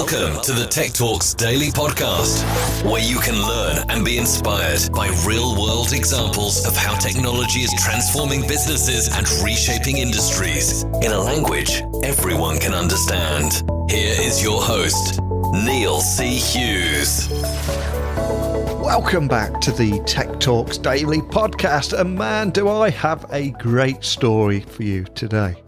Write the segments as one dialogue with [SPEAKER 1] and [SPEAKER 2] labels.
[SPEAKER 1] Welcome to the Tech Talks Daily Podcast, where you can learn and be inspired by real-world examples of how technology is transforming businesses and reshaping industries in a language everyone can understand. Here is your host, Neil C. Hughes.
[SPEAKER 2] Welcome back to the Tech Talks Daily Podcast, and man, do I have a great story for you today.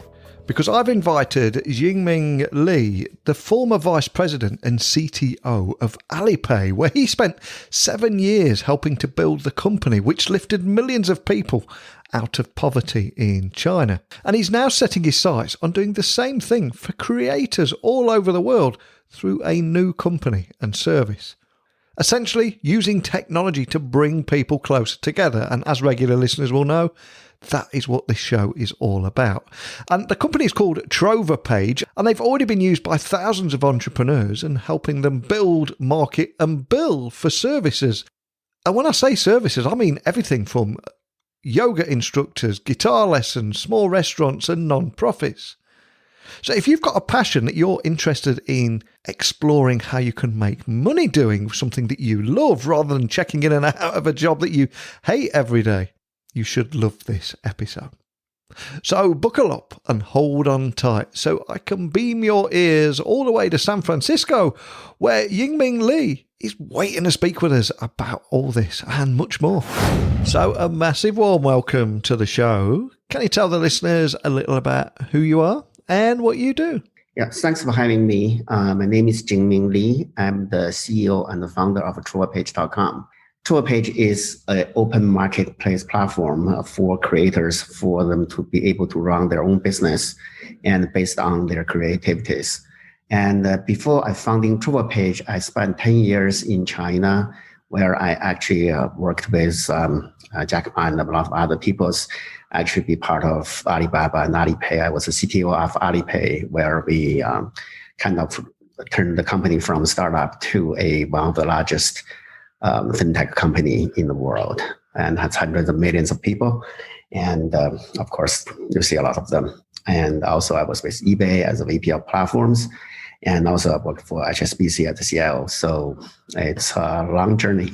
[SPEAKER 2] Because I've invited Jingming Li, the former vice president and CTO of Alipay, where he spent 7 years helping to build the company, which lifted millions of people out of poverty in China. And he's now setting his sights on doing the same thing for creators all over the world through a new company and service. Essentially, using technology to bring people closer together. And as regular listeners will know, that is what this show is all about. And the company is called TrovaPage, and they've already been used by thousands of entrepreneurs and helping them build, market and bill for services. And when I say services, I mean everything from yoga instructors, guitar lessons, small restaurants and non-profits. So if you've got a passion that you're interested in exploring how you can make money doing something that you love rather than checking in and out of a job that you hate every day, you should love this episode. So buckle up and hold on tight so I can beam your ears all the way to San Francisco, where Jingming Li is waiting to speak with us about all this and much more. So a massive warm welcome to the show. Can you tell the listeners a little about who you are and what you do?
[SPEAKER 3] Yeah, thanks for having me. My name is Jingming Li. I'm the CEO and the founder of TrovaPage.com. TrovaPage is an open marketplace platform for creators, for them to be able to run their own business and based on their creativities. And before I founded TrovaPage, I spent 10 years in China, where I actually worked with Jack Ma and a lot of other people, actually be part of Alibaba and Alipay. I was the CTO of Alipay, where we kind of turned the company from startup to one of the largest fintech company in the world, and has hundreds of millions of people. And of course, you see a lot of them. And also I was with eBay as a VP of platforms. And also I worked for HSBC at the CIO. So it's a long journey.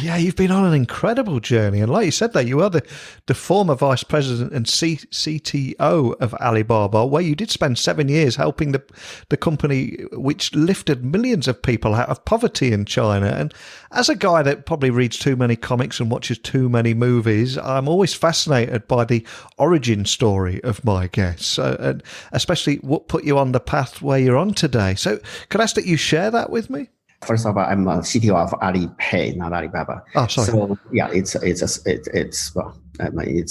[SPEAKER 2] Yeah, you've been on an incredible journey. And like you said there, you are the former vice president and CTO of Alibaba, where you did spend 7 years helping the company which lifted millions of people out of poverty in China. And as a guy that probably reads too many comics and watches too many movies, I'm always fascinated by the origin story of my guests, and especially what put you on the path where you're on today. So could I ask that you share that with me?
[SPEAKER 3] First of all, I'm a CTO of Alipay, not Alibaba.
[SPEAKER 2] Oh, sorry.
[SPEAKER 3] So yeah, it's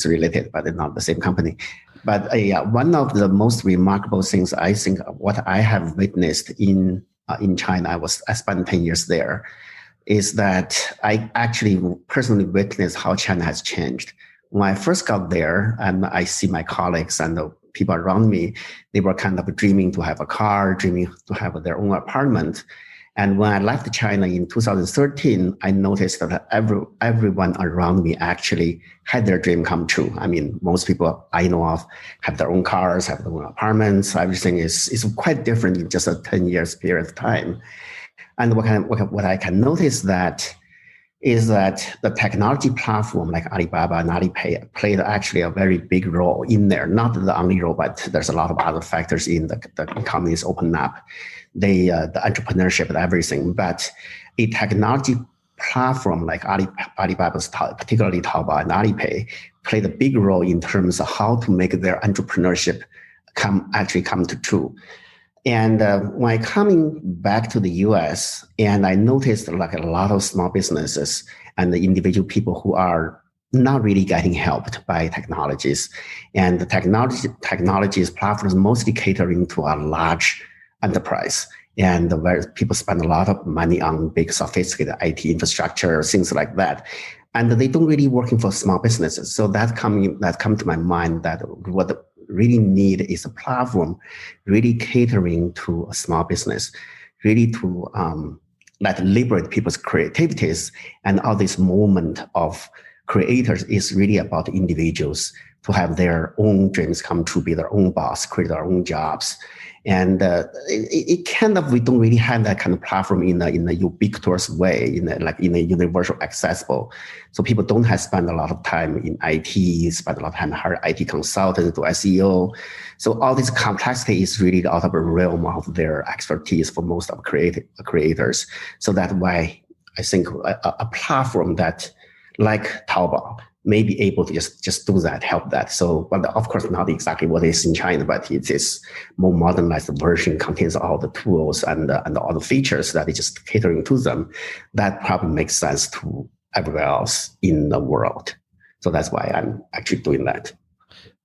[SPEAKER 3] related, but it's not the same company. But one of the most remarkable things I think what I have witnessed in China, I spent 10 years there, is that I actually personally witnessed how China has changed. When I first got there, and I see my colleagues and the people around me, they were kind of dreaming to have a car, dreaming to have their own apartment. And when I left China in 2013, I noticed that everyone around me actually had their dream come true. I mean, most people I know of have their own cars, have their own apartments. Everything is quite different in just a 10 years period of time. And what I can notice is that the technology platform like Alibaba and Alipay played actually a very big role in there. Not the only role, but there's a lot of other factors in the economy's open up, the entrepreneurship and everything. But a technology platform like Alibaba's, particularly Taobao and Alipay, played a big role in terms of how to make their entrepreneurship come to true. And when I coming back to the US, and I noticed like a lot of small businesses and the individual people who are not really getting helped by technologies, and the technologies platforms mostly catering to a large enterprise, and where people spend a lot of money on big sophisticated IT infrastructure, things like that, and they don't really working for small businesses. So that come to my mind that what really need is a platform really catering to a small business, really to liberate people's creativities. And all this movement of creators is really about individuals to have their own dreams come true, be their own boss, create their own jobs. And it kind of, we don't really have that kind of platform in a ubiquitous way, in a universal accessible. So people don't have spend a lot of time in IT, spend a lot of time hire IT consultants to SEO. So all this complexity is really out of the realm of their expertise for most of creators. So that's why I think a platform that like Taobao may be able to just do that, help that. So, but of course, not exactly what is in China, but it is more modernized version, contains all the tools and all the features that is just catering to them. That probably makes sense to everywhere else in the world. So that's why I'm actually doing that.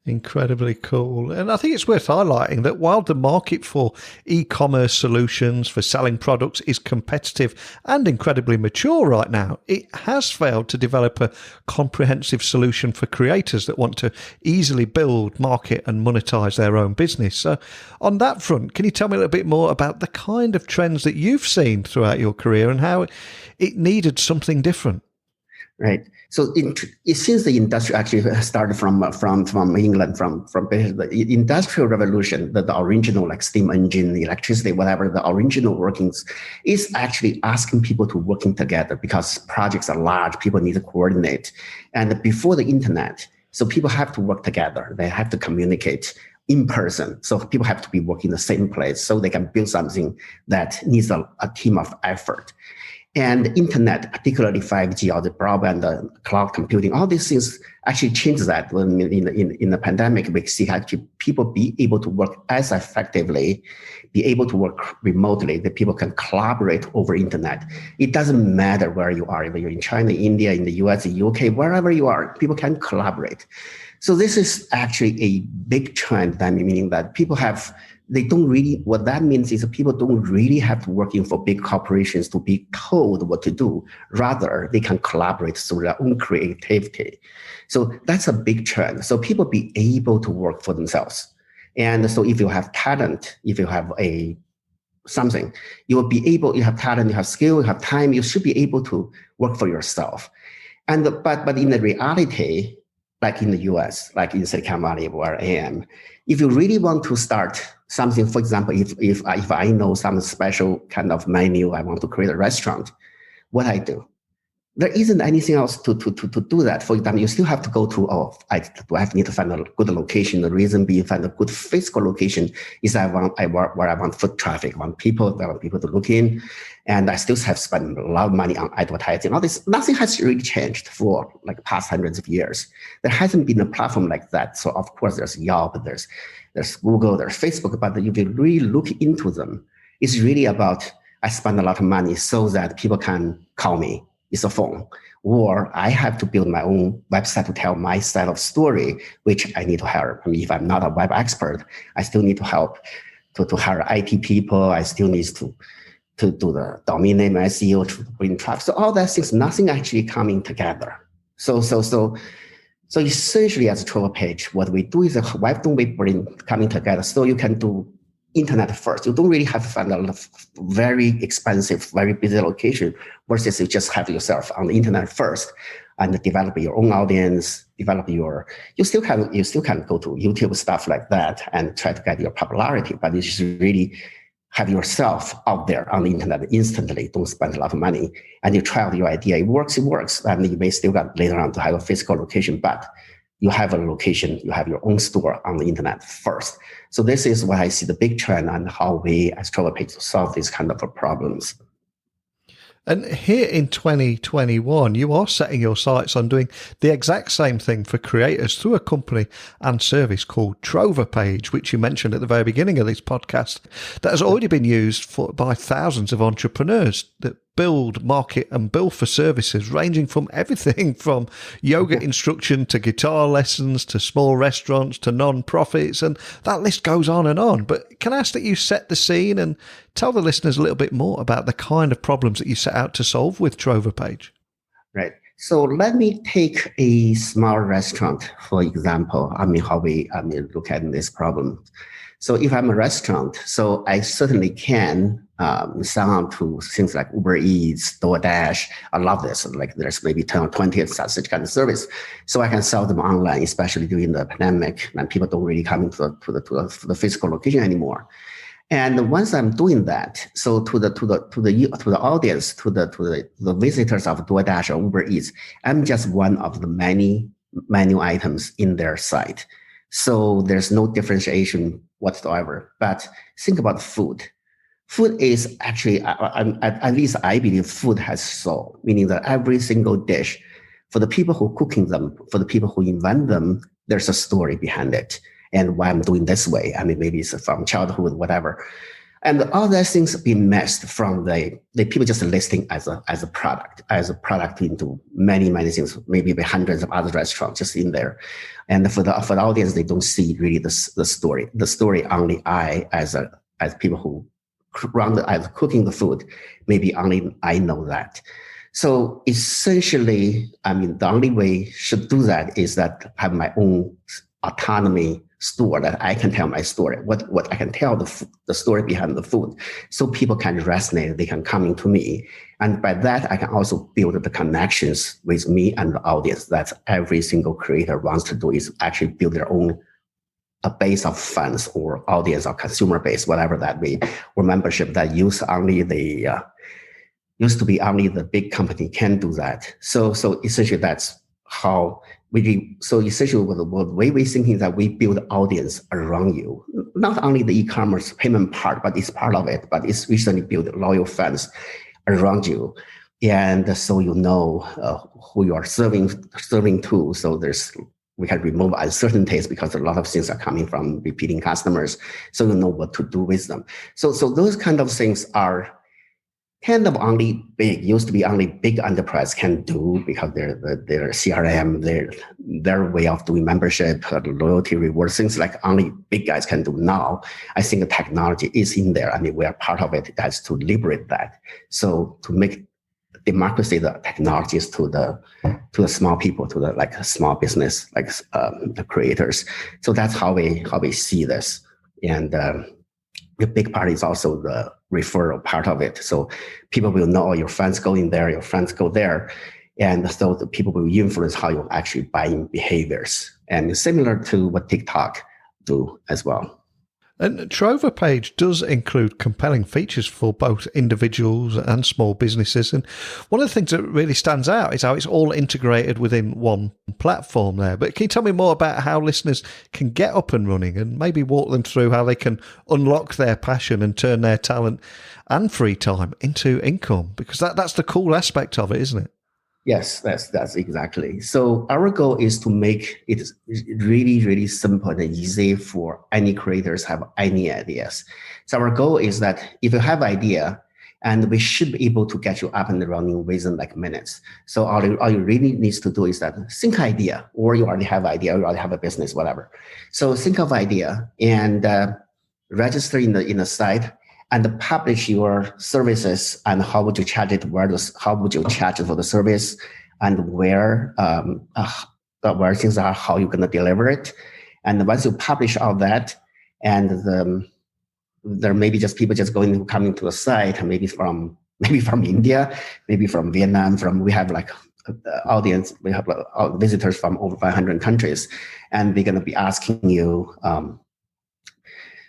[SPEAKER 2] Incredibly cool. And I think it's worth highlighting that while the market for e-commerce solutions for selling products is competitive and incredibly mature right now, it has failed to develop a comprehensive solution for creators that want to easily build, market and monetize their own business. So on that front, can you tell me a little bit more about the kind of trends that you've seen throughout your career and how it needed something different?
[SPEAKER 3] Right. So since the industry actually started from England, from the Industrial Revolution, the original like steam engine, electricity, whatever, the original workings is actually asking people to working together because projects are large, people need to coordinate. And before the internet, so people have to work together. They have to communicate in person. So people have to be working in the same place so they can build something that needs a team of effort. And the internet, particularly 5G or the broadband, the cloud computing, all these things actually change that. When in the pandemic, we see actually people be able to work as effectively, be able to work remotely, that people can collaborate over internet. It doesn't matter where you are, whether you're in China, India, in the US, the UK, wherever you are, people can collaborate. So this is actually a big trend, meaning that people they don't really, what that means is that people don't really have to work in for big corporations to be told what to do. Rather, they can collaborate through their own creativity. So that's a big trend. So people be able to work for themselves. And so if you have talent, if you have something, you will be able, you have talent, you have skill, you have time, you should be able to work for yourself. But in the reality, like in the US, like in Silicon Valley where I am, if you really want to start something, for example, if I know some special kind of menu, I want to create a restaurant, what I do? There isn't anything else to do that. For example, you still have to go to, I need to find a good location. The reason being find a good physical location is where I want foot traffic, I want people to look in. And I still have spent a lot of money on advertising. All this, nothing has really changed for like past hundreds of years. There hasn't been a platform like that. So of course there's Yelp, there's Google, there's Facebook, but if you really look into them, it's really about, I spend a lot of money so that people can call me. It's a phone, or I have to build my own website to tell my side of story, which I need to hire. I mean, if I'm not a web expert, I still need to help to hire IT people. I still need to do the domain name SEO to bring traffic. So all that things, nothing actually coming together. So essentially as a TrovaPage, what we do is why don't we bring coming together so you can do internet first. You don't really have to find a very expensive, very busy location versus you just have yourself on the internet first and develop your own audience, you still can go to YouTube, stuff like that and try to get your popularity, but you should really have yourself out there on the internet instantly. Don't spend a lot of money and you try out your idea. It works. And you may still got later on to have a physical location, but you have a location, you have your own store on the internet first. So this is what I see the big trend on how we as TrovaPage solve these kind of problems.
[SPEAKER 2] And here in 2021, you are setting your sights on doing the exact same thing for creators through a company and service called TrovaPage, which you mentioned at the very beginning of this podcast, that has already been used by thousands of entrepreneurs that build, market and bill for services ranging from everything from yoga instruction to guitar lessons to small restaurants to non-profits, and that list goes on and on. But can I ask that you set the scene and tell the listeners a little bit more about the kind of problems that you set out to solve with TrovaPage?
[SPEAKER 3] Right. So let me take a small restaurant, for example. How we look at this problem. So if I'm a restaurant, so I certainly can sign up to things like Uber Eats, DoorDash. I love this. Like there's maybe 10 or 20 of such kind of service. So I can sell them online, especially during the pandemic when people don't really come into the physical location anymore. And once I'm doing that, so to the audience, to the visitors of DoorDash or Uber Eats, I'm just one of the many menu items in their site. So there's no differentiation whatsoever. But think about food. Food is actually, at least I believe food has soul, meaning that every single dish, for the people who are cooking them, for the people who invent them, there's a story behind it. And why I'm doing this way. I mean, maybe it's from childhood, whatever. And all those things being messed from the people just listing as a product into many, many things, maybe by hundreds of other restaurants just in there. And for the audience, they don't see really the story. The story only as people who run as cooking the food, maybe only I know that. So essentially, I mean, the only way should do that is that I have my own autonomy store that I can tell my story, what I can tell the story behind the food. So people can resonate, they can come into me. And by that, I can also build the connections with me and the audience that every single creator wants to do is actually build their own a base of fans or audience or consumer base, whatever that be, or membership that used to be only the big company can do that. So essentially that's how we do. So essentially the way we're thinking is that we build audience around you, not only the e-commerce payment part, but it's part of it, but it's recently build loyal fans around you. And so you know who you are serving to. So we can remove uncertainties because a lot of things are coming from repeating customers. So you know what to do with them. So those kind of things are kind of used to be only big enterprise can do because their CRM, their way of doing membership, loyalty, reward, things like only big guys can do now. I think the technology is in there. I mean, we are part of it as to liberate that. So to make democracy the technologies to the small people, to the like small business, like the creators. So that's how we see this. And the big part is also the referral part of it. So people will know your friends go in there, your friends go there. And so the people will influence how you actually buying behaviors. And similar to what TikTok do as well.
[SPEAKER 2] And TrovaPage does include compelling features for both individuals and small businesses. And one of the things that really stands out is how it's all integrated within one platform there. But can you tell me more about how listeners can get up and running and maybe walk them through how they can unlock their passion and turn their talent and free time into income? Because that's the cool aspect of it, isn't it?
[SPEAKER 3] Yes, that's exactly. So our goal is to make it really, really simple and easy for any creators have any ideas. So our goal is that if you have idea, and we should be able to get you up and running within like minutes. So all you really needs to do is that think idea, or you already have idea, or you already have a business, whatever. So think of idea and register in the site. And publish your services and how would you charge it? How would you charge for the service, and where things are, how you're going to deliver it. And once you publish all that, and there may be just people just coming to the site, maybe from India, maybe from Vietnam. We have like audience, we have visitors from over 500 countries, and they're going to be asking you.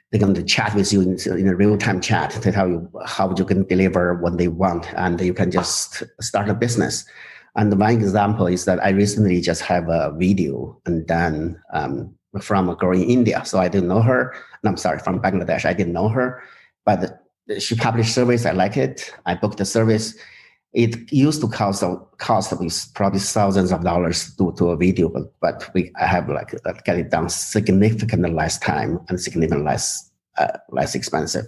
[SPEAKER 3] They're going to chat with you in a real-time chat to tell you how you can deliver what they want, and you can just start a business. And one example is that I recently just have a video and done from a girl in India. So I didn't know her. No, I'm sorry, from Bangladesh. I didn't know her, but she published service. I like it. I booked the service. It used to cost probably thousands of dollars to do a video, but I have get it done significantly less time and significantly less expensive.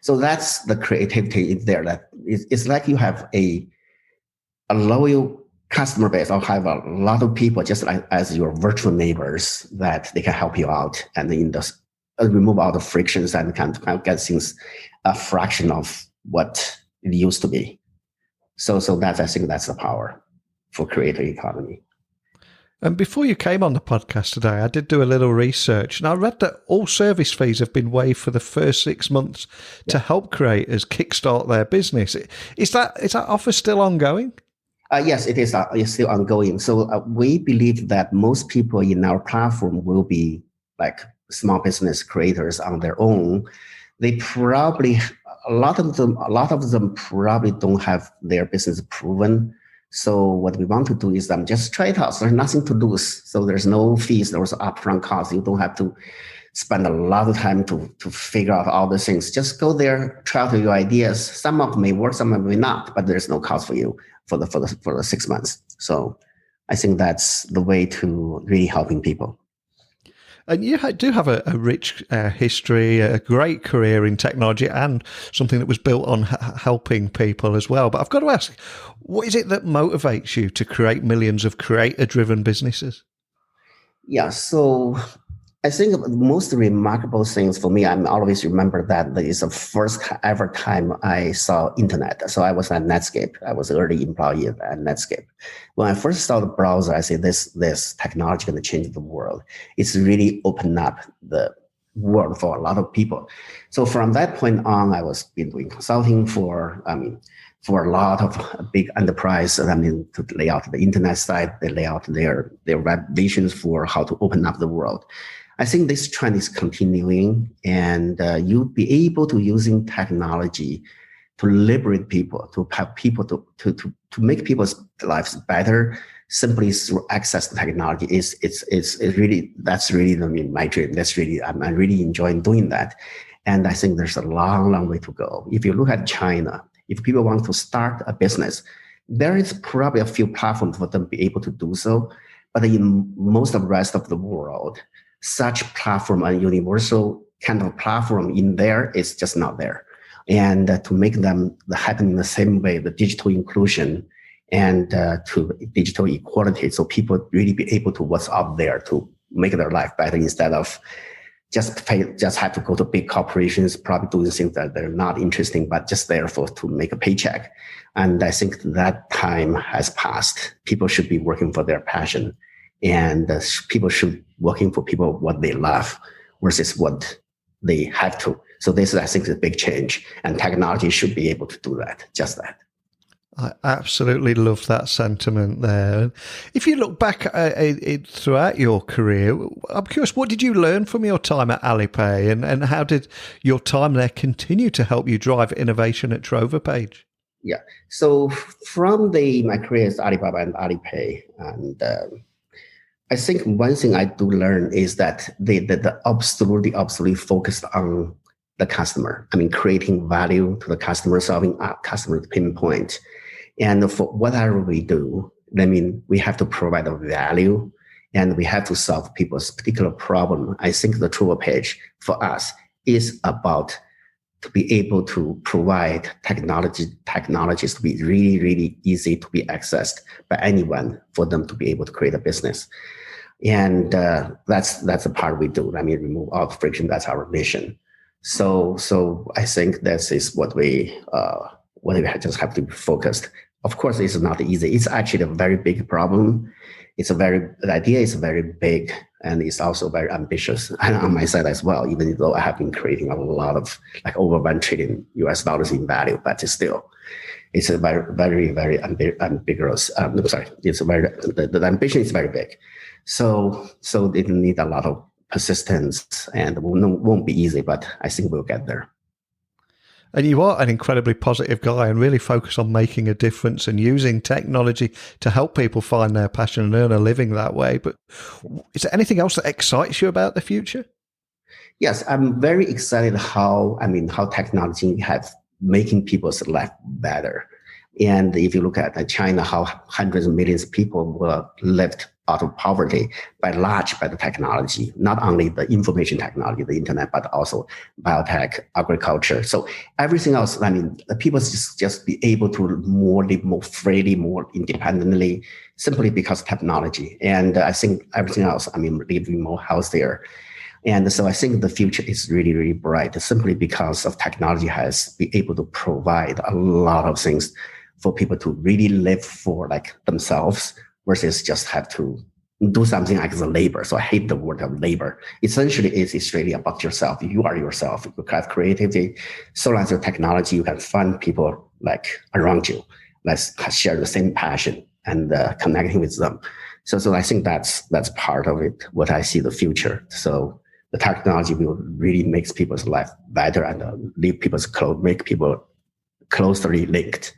[SPEAKER 3] So that's the creativity in there. That it's like you have a loyal customer base, or have a lot of people just like as your virtual neighbors that they can help you out and remove all the frictions and kind of get things a fraction of what it used to be. So I think that's the power for creator economy.
[SPEAKER 2] And before you came on the podcast today, I did do a little research, and I read that all service fees have been waived for the first 6 months to help creators kickstart their business. Is that offer still ongoing?
[SPEAKER 3] Yes, it is. It's still ongoing. So we believe that most people in our platform will be like small business creators on their own. They probably, a lot of them probably don't have their business proven. So what we want to do is just try it out. So there's nothing to lose. So there's no fees. There's upfront costs. You don't have to spend a lot of time to figure out all the things. Just go there, try out your ideas. Some of them may work, some of them may not, but there's no cost for you for the 6 months. So I think that's the way to really helping people.
[SPEAKER 2] And you do have a rich history, a great career in technology, and something that was built on helping people as well. But I've got to ask, what is it that motivates you to create millions of creator-driven businesses?
[SPEAKER 3] Yeah, so I think the most remarkable things for me, I always remember that is the first ever time I saw internet. So I was at Netscape. I was an early employee at Netscape. When I first saw the browser, I said, this technology going to change the world. It's really opened up the world for a lot of people. So from that point on, I was been doing consulting for a lot of big enterprise. To lay out the internet side, they lay out their visions for how to open up the world. I think this trend is continuing, and you'll be able to using technology to liberate people, to have people to make people's lives better simply through access to technology. That's really my dream. I'm really enjoying doing that, and I think there's a long way to go. If you look at China, if people want to start a business, there is probably a few platforms for them to be able to do so, but in most of the rest of the world, such platform, a universal kind of platform in there is just not there. And to make them happen in the same way, the digital inclusion and to digital equality, so people really be able to what's out there to make their life better instead of just have to go to big corporations, probably doing things that they're not interesting, but just there to make a paycheck. And I think that time has passed. People should be working for their passion. And people should working for people what they love versus what they have to. So this, I think, is a big change, and technology should be able to do that, just that.
[SPEAKER 2] I absolutely love that sentiment there. If you look back throughout your career, I'm curious, what did you learn from your time at Alipay, and how did your time there continue to help you drive innovation at TrovaPage?
[SPEAKER 3] Yeah, so from my careers at Alibaba and Alipay, and I think one thing I do learn is that they absolutely focused on the customer. Creating value to the customer, solving customer pain point. And for whatever we do, we have to provide a value, and we have to solve people's particular problem. I think the TrovaPage for us is about to be able to provide technologies to be really, really easy to be accessed by anyone for them to be able to create a business. And that's the part we do. Remove all the friction. That's our mission. So I think this is what we just have to be focused. Of course, it's not easy. It's actually a very big problem. The idea is very big, and it's also very ambitious. And on my side as well, even though I have been creating a lot of over $1 trillion in value, but still, it's a very, very, very ambiguous. The ambition is very big. So it need a lot of persistence, and it won't be easy, but I think we'll get there.
[SPEAKER 2] And you are an incredibly positive guy and really focus on making a difference and using technology to help people find their passion and earn a living that way. But is there anything else that excites you about the future?
[SPEAKER 3] Yes, I'm very excited how technology has making people's life better. And if you look at China, how hundreds of millions of people were left out of poverty by the technology, not only the information technology, the internet, but also biotech, agriculture. So everything else, the people just be able to live more freely, more independently, simply because of technology. And I think everything else, living more healthier. And so I think the future is really, really bright, simply because of technology has been able to provide a lot of things for people to really live for themselves versus just have to do something like the labor. So I hate the word of labor. Essentially, it's really about yourself. You are yourself. You have creativity. So long as your technology, you can find people like around you. Let's share the same passion and connecting with them. So I think that's part of it. What I see the future. So the technology will really make people's life better and make people closely linked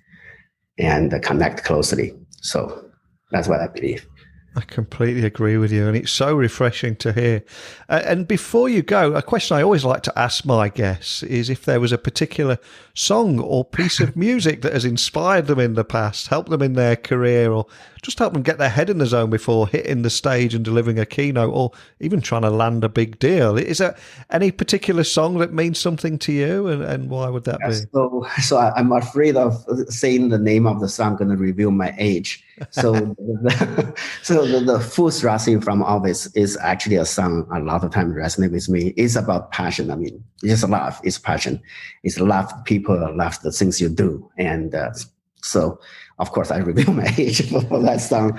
[SPEAKER 3] and connect closely. So that's what I believe.
[SPEAKER 2] I completely agree with you, and it's so refreshing to hear. And before you go, a question I always like to ask my guests is if there was a particular song or piece of music that has inspired them in the past, helped them in their career, or just helped them get their head in the zone before hitting the stage and delivering a keynote, or even trying to land a big deal. Is there any particular song that means something to you, and why would that be?
[SPEAKER 3] So I'm afraid of saying the name of the song, going to reveal my age. So the full thrusting from all this is actually a song a lot of times resonates with me. It's about passion. I mean, it's love. It's passion. It's love people, love the things you do. And so, of course, I reveal my age for that song,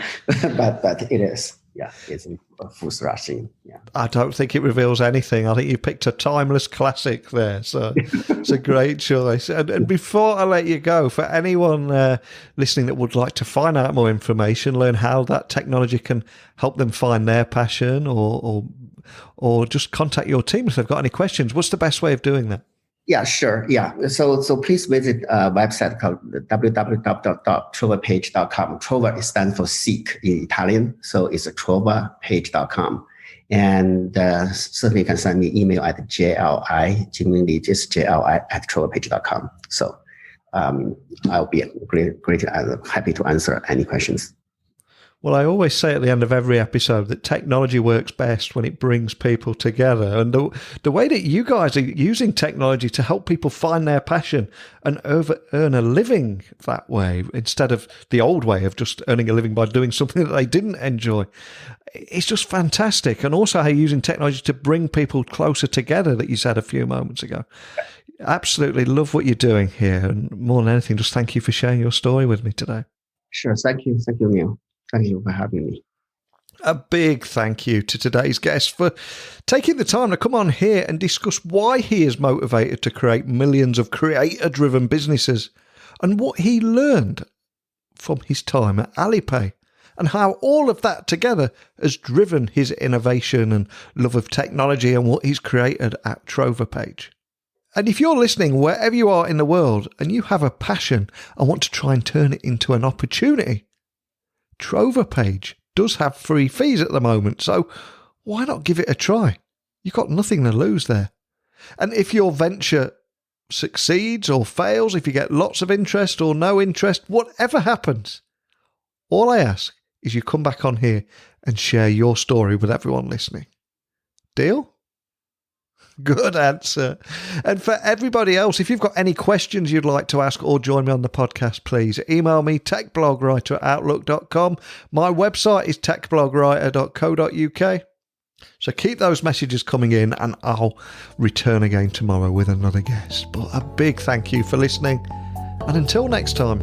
[SPEAKER 3] but it is. Yeah, it's a full thrusting. Yeah,
[SPEAKER 2] I don't think it reveals anything. I think you picked a timeless classic there, so it's a great choice. And before I let you go, for anyone listening that would like to find out more information, learn how that technology can help them find their passion, or just contact your team if they've got any questions, what's the best way of doing that?
[SPEAKER 3] Yeah, sure. Yeah. So please visit a website called www.trovapage.com. Trova stands for seek in Italian. So it's trovapage.com. And certainly you can send me email at Jingming Li, just JLI at trovapage.com. So I'll be great happy to answer any questions.
[SPEAKER 2] Well, I always say at the end of every episode that technology works best when it brings people together. And the way that you guys are using technology to help people find their passion and earn a living that way, instead of the old way of just earning a living by doing something that they didn't enjoy, it's just fantastic. And also how you're using technology to bring people closer together that you said a few moments ago. Absolutely love what you're doing here. And more than anything, just thank you for sharing your story with me today.
[SPEAKER 3] Sure. Thank you. Thank you, Neil. Thank you for having me.
[SPEAKER 2] A big thank you to today's guest for taking the time to come on here and discuss why he is motivated to create millions of creator-driven businesses and what he learned from his time at Alipay and how all of that together has driven his innovation and love of technology and what he's created at TrovaPage. And if you're listening wherever you are in the world and you have a passion and want to try and turn it into an opportunity, TrovaPage does have free fees at the moment, so why not give it a try? You've got nothing to lose there. And if your venture succeeds or fails, if you get lots of interest or no interest, whatever happens, all I ask is you come back on here and share your story with everyone listening. Deal? Good answer. And for everybody else, if you've got any questions you'd like to ask or join me on the podcast, please email me techblogwriter@outlook.com. My website is techblogwriter.co.uk. So keep those messages coming in and I'll return again tomorrow with another guest. But a big thank you for listening. And until next time,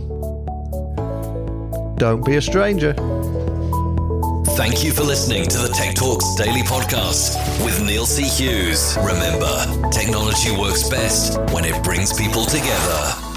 [SPEAKER 2] don't be a stranger.
[SPEAKER 1] Thank you for listening to the Tech Talks Daily Podcast with Neil C. Hughes. Remember, technology works best when it brings people together.